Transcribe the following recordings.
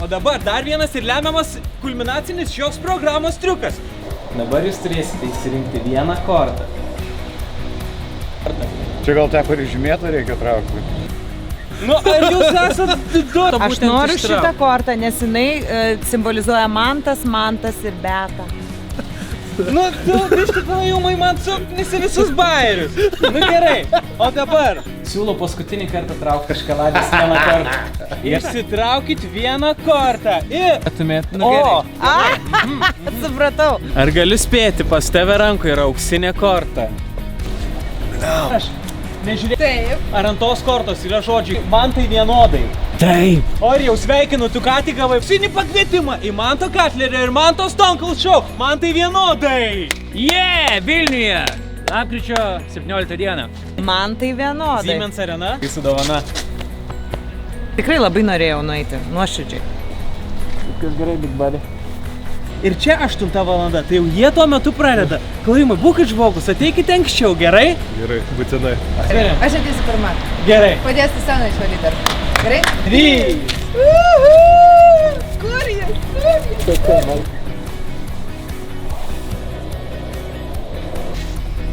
O dabar dar vienas ir lemiamas kulminacinis šios programos triukas. Dabar jūs turėsite išsirinkti vieną kortą. Čia gal tą, kurį žymėtą reikia traukti. Nu, ar jūs esat du? Aš noriu šitą kortą, nes jinai simbolizuoja mantas ir beta. Nu, tu biškit palaimai man supnisi visus bairius. Nu gerai, o dabar siūlau paskutinį kartą traukti kažkaladės vieną kortą. Išsitraukit vieną kortą ir... Atumėt, nu gerai. Supratau. Ar galiu spėti, pas tave rankoje yra auksinė korta? Aš nežiūrėjau. Taip. Ar ant tos kortos yra žodžiai man tai vienodai? Taip. O ir jau sveikinu, tu ką tik gavai auksinį pakvietimą į Manto Katlerio ir Manto Stonkaus šou. Man tai vienodai. Vilniuje. Lapkričio 17 dieną. Man tai vienodai. Siemens Arena. Jūsų dovana. Tikrai labai norėjau nueiti, nuoširdžiai. Viskas gerai, big buddy. Ir čia 8 valanda, tai jau jie tuo metu pradeda. Klaimai, būkit žmogus, ateikite anksčiau, gerai? Gerai, būtinai. Aš ateisiu pirma. Gerai. Padėsiu sceną išvalyti dar. Gerai? 3. Kur jis?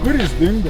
Kur jis dingo?